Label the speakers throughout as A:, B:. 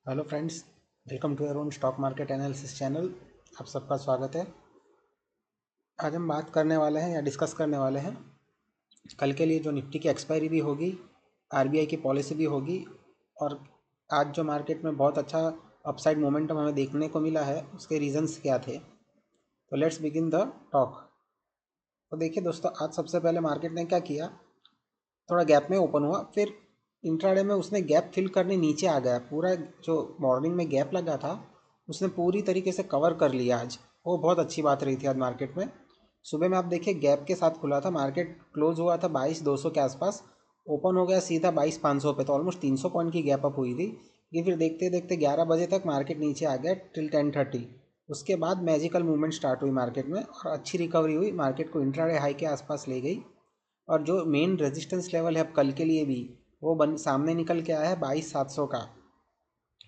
A: Hello friends, welcome to your own stock market analysis channel. आप सबका स्वागत है। आज हम बात करने वाले हैं या डिस्कस करने वाले हैं कल के लिए जो निफ्टी की एक्सपायरी भी होगी, आरबीआई की पॉलिसी भी होगी, और आज जो मार्केट में बहुत अच्छा अपसाइड मोमेंटम हमें देखने को मिला है उसके रीजंस क्या थे। तो लेट्स बिगिन द टॉक। तो देखिए दोस्तों, आज सबसे पहले मार्केट ने क्या किया, थोड़ा गैप में ओपन हुआ, फिर इंट्राडे में उसने गैप फिल करने नीचे आ गया। पूरा जो मॉर्निंग में गैप लगा था उसने पूरी तरीके से कवर कर लिया आज। वो बहुत अच्छी बात रही थी आज मार्केट में। सुबह में आप देखिए गैप के साथ खुला था, मार्केट क्लोज हुआ था 22,200 के आसपास, ओपन हो गया सीधा 22,500 पे, तो ऑलमोस्ट 300 पॉइंट की गैप अप हुई थी। लेकिन फिर देखते देखते 11 बजे तक मार्केट नीचे आ गया टिल 10:30। उसके बाद मैजिकल मूवमेंट स्टार्ट हुई मार्केट में और अच्छी रिकवरी हुई, मार्केट को इंट्राडे हाई के आसपास ले गई। और जो मेन रेजिस्टेंस लेवल है अब कल के लिए भी, वो सामने निकल के आया है 22,700 का।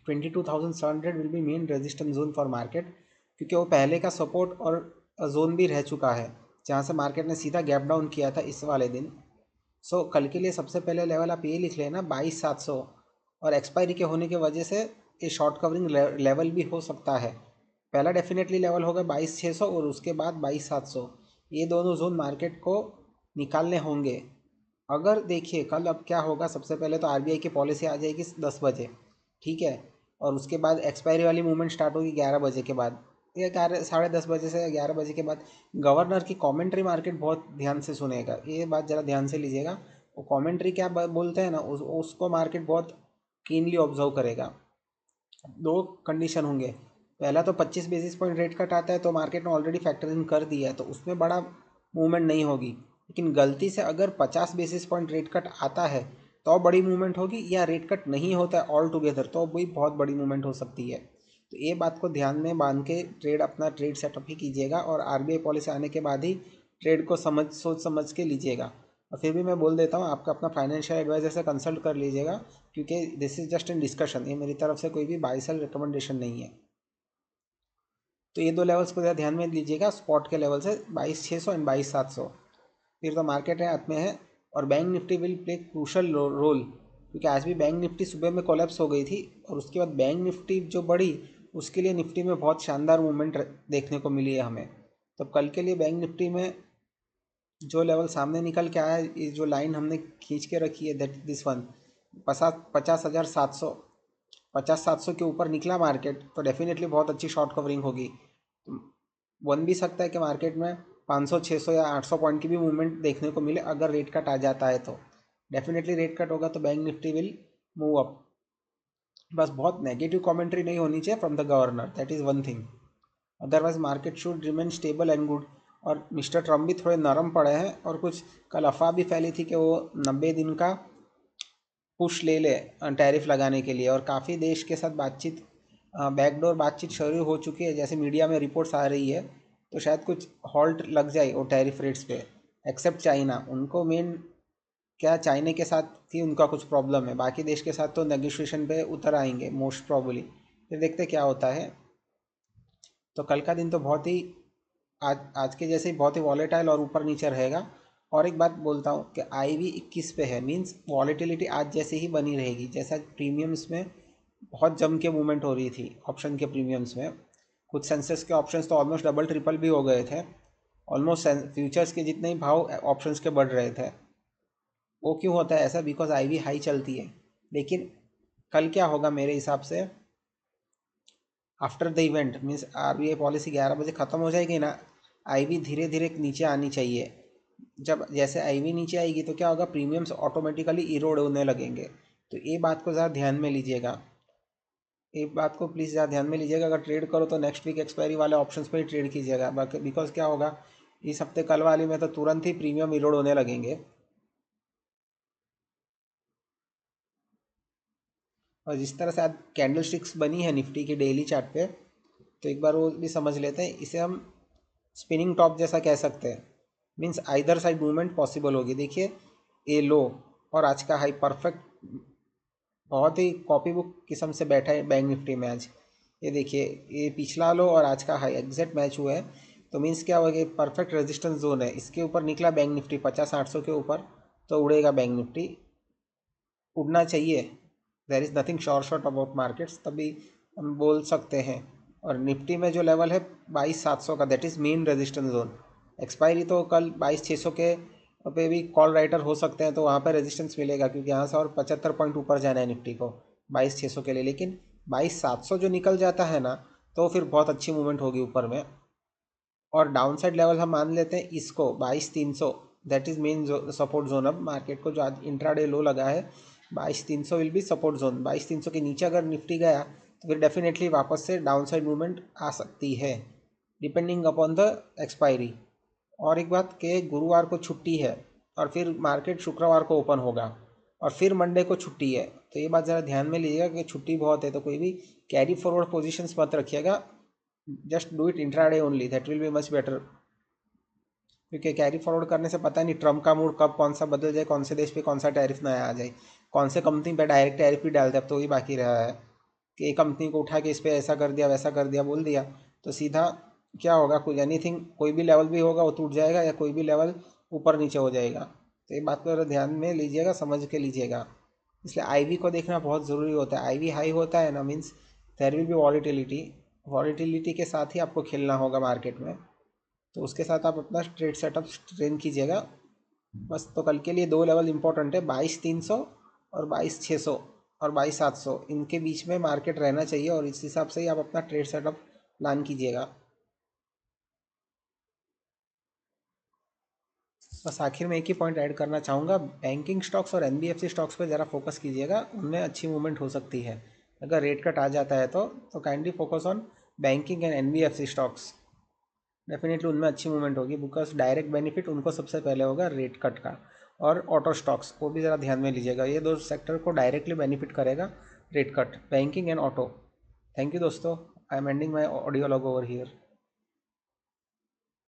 A: 22,700 will be main resistance zone for market, क्योंकि वो पहले का सपोर्ट और जोन भी रह चुका है जहाँ से मार्केट ने सीधा गैप डाउन किया था इस वाले दिन। सो कल के लिए सबसे पहले लेवल आप ये लिख लेना 22,700, और एक्सपायरी के होने की वजह से ये शॉर्ट कवरिंग लेवल भी हो सकता है। पहला डेफिनेटली लेवल होगा 22,600 और उसके बाद 22,700। ये दोनों जोन मार्केट को निकालने होंगे। अगर देखिए कल अब क्या होगा, सबसे पहले तो आरबीआई की पॉलिसी आ जाएगी 10 बजे, ठीक है, और उसके बाद एक्सपायरी वाली मूवमेंट स्टार्ट होगी 11 बजे के बाद, या 11 10:30 बजे से 11 बजे के बाद। गवर्नर की कमेंट्री मार्केट बहुत ध्यान से सुनेगा, ये बात ज़रा ध्यान से लीजिएगा। वो कमेंट्री क्या बोलते हैं ना, उसको मार्केट बहुत कीनली ऑब्जर्व करेगा। दो कंडीशन होंगे, पहला तो 25 बेसिस पॉइंट रेट कट आता है तो मार्केट ने ऑलरेडी फैक्टर इन कर दिया है तो उसमें बड़ा मूवमेंट नहीं होगी। लेकिन गलती से अगर 50 बेसिस पॉइंट रेट कट आता है तो बड़ी मूवमेंट होगी, या रेट कट नहीं होता है ऑल टुगेदर तो भी बहुत बड़ी मूवमेंट हो सकती है। तो ये बात को ध्यान में बांध के ट्रेड सेटअप ही कीजिएगा, और आरबीआई पॉलिसी आने के बाद ही ट्रेड को सोच समझ के लीजिएगा। और फिर भी मैं बोल देता हूँ, आपका अपना फाइनेंशियल एडवाइजर से कंसल्ट कर लीजिएगा, क्योंकि this is just in discussion, ये मेरी तरफ से कोई भी बाई सेल रिकमेंडेशन नहीं है। तो ये दो लेवल्स को ज़रा ध्यान में लीजिएगा, स्पॉट के लेवल से 22,600 एंड 22,700। फिर तो मार्केट है हाथ में है, और bank Nifty will play crucial role, क्योंकि आज भी बैंक निफ्टी सुबह में कोलैप्स हो गई थी और उसके बाद बैंक निफ्टी जो बढ़ी उसके लिए निफ्टी में बहुत शानदार मूवमेंट देखने को मिली है हमें। तो कल के लिए बैंक निफ्टी में जो लेवल सामने निकल के आया है, ये जो लाइन हमने खींच के रखी है, दैट दिस वन, 50,700, 50,700 के ऊपर निकला मार्केट तो डेफिनेटली बहुत अच्छी शॉर्ट कवरिंग होगी। तो बन भी सकता है कि मार्केट में 500, 600 या 800 पॉइंट की भी मूवमेंट देखने को मिले अगर रेट कट आ जाता है तो। डेफिनेटली रेट कट होगा तो bank Nifty will move up. बस बहुत नेगेटिव कमेंट्री नहीं होनी चाहिए from the governor, that is one thing. Otherwise market should remain stable and good. और मिस्टर ट्रम्प भी थोड़े नरम पड़े हैं, और कुछ कल अफवाह भी फैली थी कि वो 90 दिन का पुश ले ले टैरिफ लगाने के लिए, और काफ़ी देश के साथ बातचीत, बैकडोर बातचीत शुरू हो चुकी है जैसे मीडिया में रिपोर्ट्स आ रही है। तो शायद कुछ हॉल्ट लग जाए वो टैरिफ रेट्स पे, एक्सेप्ट चाइना। उनको मेन क्या, चाइना के साथ ही उनका कुछ प्रॉब्लम है, बाकी देश के साथ तो नेगोशिएशन पे उतर आएंगे मोस्ट प्रॉबली। फिर देखते क्या होता है। तो कल का दिन तो बहुत ही आज आज के जैसे ही बहुत ही वॉलेटाइल और ऊपर नीचे रहेगा। और एक बात बोलता हूँ कि IV 21 पे है, मींस वॉलेटिलिटी आज जैसे ही बनी रहेगी जैसा प्रीमियम्स में बहुत जम के मूवमेंट हो रही थी ऑप्शन के प्रीमियम्स में। कुछ सेंसेस के ऑप्शंस तो ऑलमोस्ट डबल ट्रिपल भी हो गए थे, ऑलमोस्ट फ्यूचर्स के जितने ही भाव ऑप्शंस के बढ़ रहे थे। वो क्यों होता है ऐसा, बिकॉज IV हाई चलती है। लेकिन कल क्या होगा मेरे हिसाब से, after the event means RBI policy 11 बजे ख़त्म हो जाएगी ना, IV धीरे धीरे नीचे आनी चाहिए। जब जैसे IV नीचे आएगी तो क्या होगा, प्रीमियम्स ऑटोमेटिकली इरोड होने लगेंगे। तो ये बात को ज़रा ध्यान में लीजिएगा, एक बात को प्लीज़ ज़रा ध्यान में लीजिएगा। अगर ट्रेड करो तो नेक्स्ट वीक एक्सपायरी वाले ऑप्शंस पे ही ट्रेड कीजिएगा, बिकॉज क्या होगा, इस हफ्ते कल वाली में तो तुरंत ही प्रीमियम इरोड होने लगेंगे। और जिस तरह से आज कैंडल स्टिक्स बनी है निफ्टी की डेली चार्ट पे, तो एक बार वो भी समझ लेते हैं। इसे हम स्पिनिंग टॉप जैसा कह सकते हैं, means either side movement possible होगी। देखिए ये लो और आज का हाई परफेक्ट, बहुत ही कॉपी बुक किस्म से बैठा है बैंक निफ्टी में आज। ये देखिए, ये पिछला लो और आज का हाई एग्जैक्ट मैच हुआ है। तो मीन्स क्या होगा, परफेक्ट रेजिस्टेंस जोन है, इसके ऊपर निकला बैंक निफ्टी 50-800 के ऊपर, तो उड़ेगा बैंक निफ्टी, उड़ना चाहिए। There is nothing sure shot about markets, तभी हम बोल सकते हैं। और निफ्टी में जो लेवल है 22,700 का, that is main resistance zone. Expiry तो कल 22,600 के पे भी कॉल राइटर हो सकते हैं, तो वहाँ पर रेजिस्टेंस मिलेगा, क्योंकि यहाँ से और 75 पॉइंट ऊपर जाना है निफ्टी को 22,600 के लिए। लेकिन 22,700 जो निकल जाता है ना, तो फिर बहुत अच्छी मूवमेंट होगी ऊपर में। और डाउन साइड लेवल हम मान लेते हैं इसको 22,300, that is main support zone. अब मार्केट को जो आज इंट्राडे लो लगा है 22,300 विल बी सपोर्ट जोन। 22,300 के नीचे अगर निफ्टी गया तो फिर डेफिनेटली वापस से डाउन साइड मूवमेंट आ सकती है, डिपेंडिंग अपॉन द एक्सपायरी। और एक बात कि गुरुवार को छुट्टी है और फिर मार्केट शुक्रवार को ओपन होगा और फिर मंडे को छुट्टी है, तो ये बात ज़रा ध्यान में लीजिएगा कि छुट्टी बहुत है, तो कोई भी कैरी फॉरवर्ड पोजीशंस मत रखिएगा। Just do it intraday only, that will be much better. क्योंकि कैरी फॉरवर्ड करने से पता नहीं ट्रम्प का मूड कब कौन सा बदल जाए, कौन से देश पे कौन सा टैरिफ नया आ जाए, कौन से कंपनी पे डायरेक्ट टैरिफ भी डाल दे। अब तो वही बाकी रहा है कि एक कंपनी को उठा के इस पर ऐसा कर दिया वैसा कर दिया बोल दिया, तो सीधा क्या होगा, कुछ एनीथिंग कोई भी लेवल भी होगा वो टूट जाएगा, या कोई भी लेवल ऊपर नीचे हो जाएगा। तो ये बात को ध्यान में लीजिएगा, समझ के लीजिएगा। इसलिए आईवी को देखना बहुत ज़रूरी होता है। आईवी हाई होता है ना, means there will be volatility. Volatility के साथ ही आपको खेलना होगा मार्केट में, तो उसके साथ आप अपना ट्रेड सेटअप ट्रेन कीजिएगा बस। तो कल के लिए दो लेवल इंपॉर्टेंट है, 22,300 और 22,600 और 22,700, इनके बीच में मार्केट रहना चाहिए, और इस हिसाब से ही आप अपना ट्रेड सेटअप प्लान कीजिएगा। बस आखिर में एक ही पॉइंट ऐड करना चाहूँगा, बैंकिंग स्टॉक्स और एनबीएफसी स्टॉक्स पे ज़रा फोकस कीजिएगा, उनमें अच्छी मूवमेंट हो सकती है। अगर रेट कट आ जाता है तो kindly focus on banking and NBFC stocks. Definitely उनमें अच्छी मूवमेंट होगी, बिकॉज डायरेक्ट बेनिफिट उनको सबसे पहले होगा रेट कट का। और ऑटो स्टॉक्स को भी ज़रा ध्यान में लीजिएगा, ये दो सेक्टर को डायरेक्टली बेनिफिट करेगा rate cut, banking and auto. Thank you दोस्तों, I am ending my audio log over here.